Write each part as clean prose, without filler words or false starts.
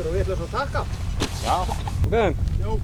Hittur þú vitlaus að taka? Já. Ok. Jú.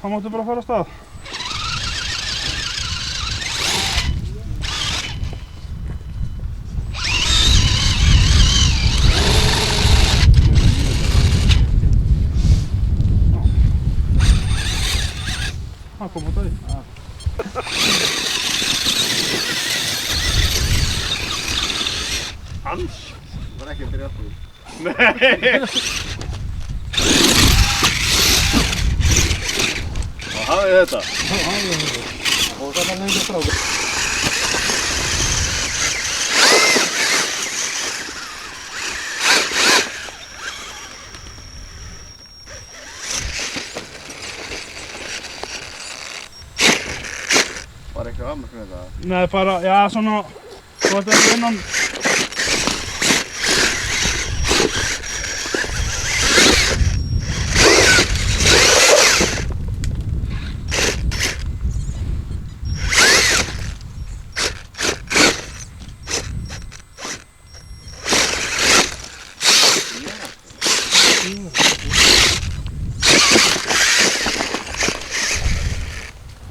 þá máttu bara fara af stað. Það kom á dagi. Hans? Það var ekki að byrja aftur. Nei! Og hafið þetta? Já, hafið þetta. Og það var nefnir strákur. Var eitthvað afmörk með þetta? Nei, bara, já, svona, þú ert ekki innan.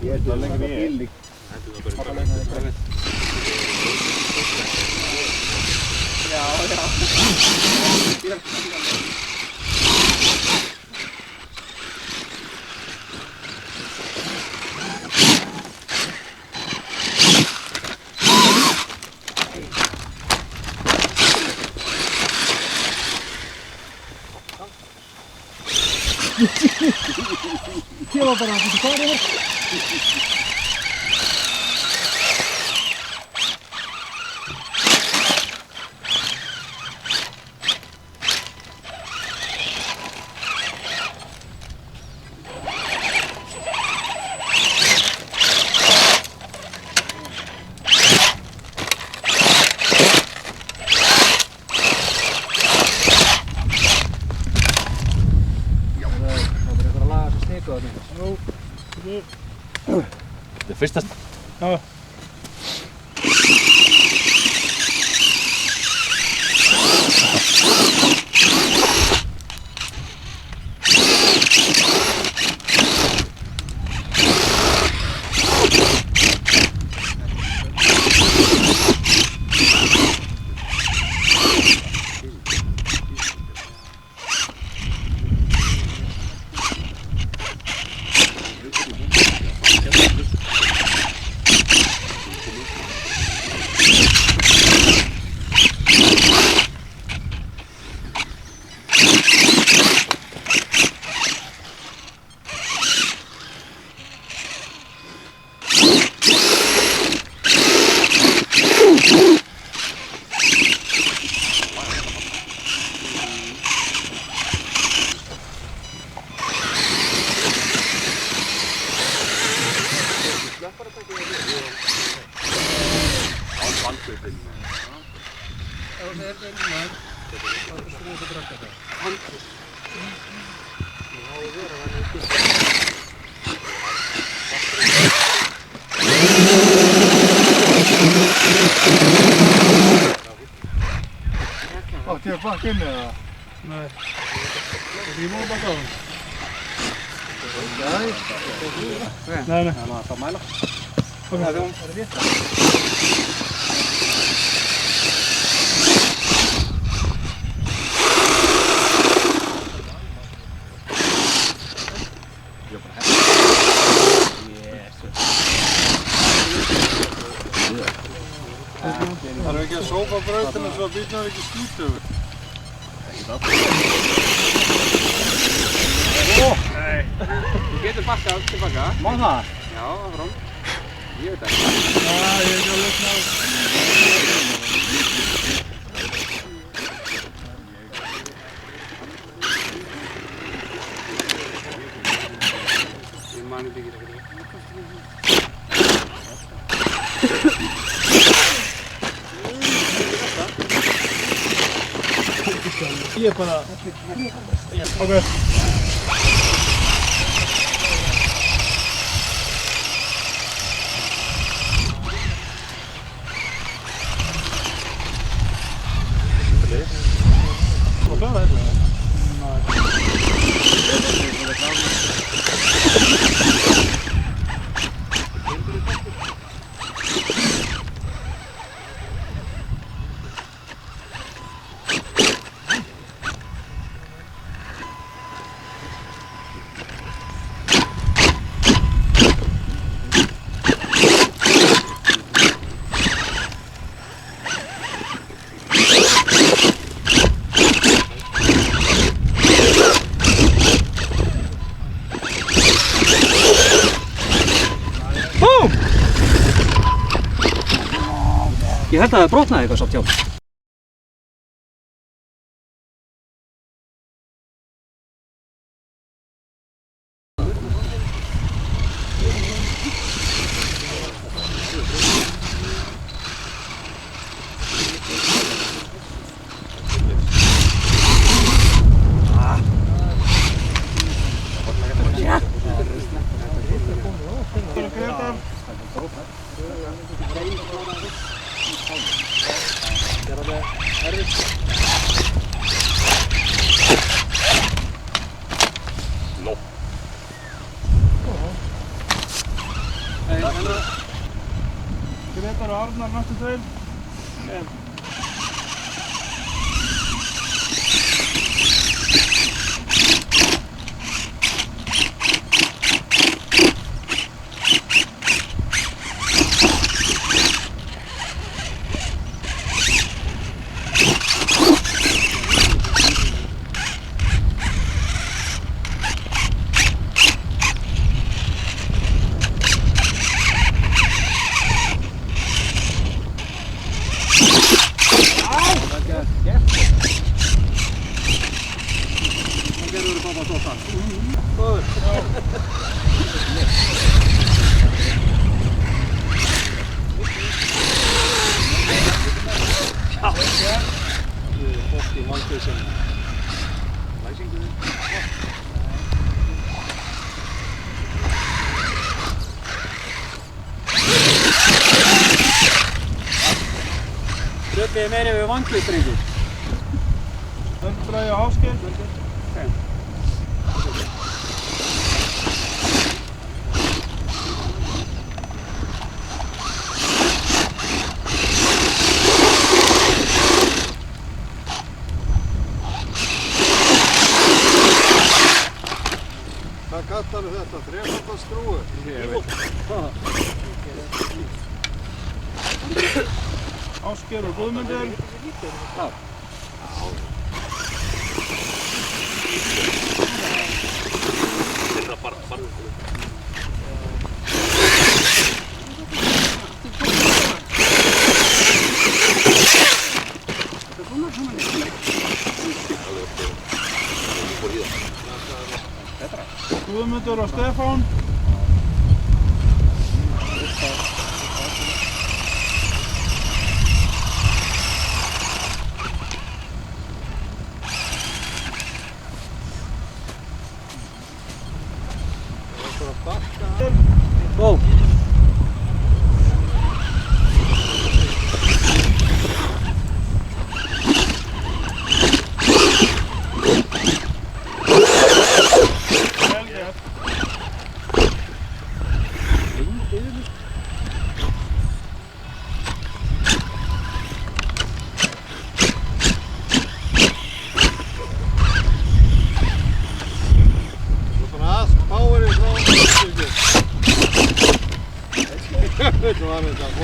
Ég er það lengur með bíl. Já. Ég var bara að þetta fara yfir. Det fyrsta. Já. Átti ég að bakka inn eða? Nei. Ég má bakka á hann. Nei. Nei. Það er að mæla. Ok. Það er rétt. Það er ekki að sópa brautina svo að bílnar ekki skýtu yfir. Nei. Þú getur bakkað tilbaka. Má það? Já, áfram. Ég veit ekki. Já, ég er ekki að lausna á. Ég mani þetta ekki. Ég er bara... Ok. Vad bra det är. Nej. Búm! Ég held að það brotnaði eitthvað samt hjá mér. Gretar og Arnar næstu tveir. Dröpið meiri við vanglið, drengir. Öndræði og Ásgeir. Hvað kallar þetta? Þrefaldar skrúi? Ég veit. Ásgeir og Guðmundur. Guðmundur og Stefán. Ó!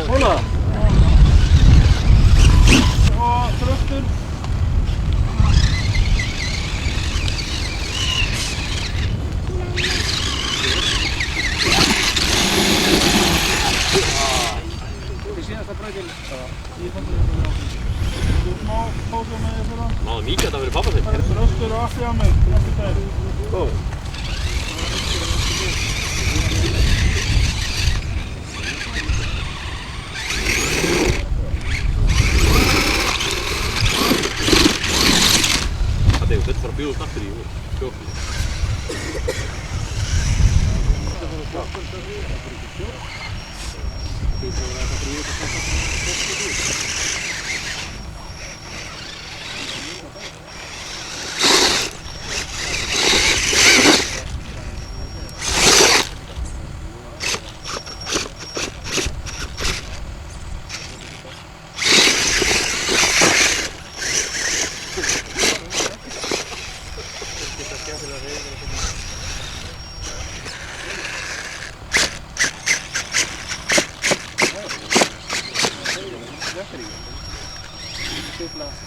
Hóla. Og Þröstur. Smá póka með þér fyrir. Náðu mikið þetta fyrir pappa þinn. Þröstur og Atli á mig, næstu tveir. Góð. Þetta er bara bjóðast aftur í sjóknum. bless.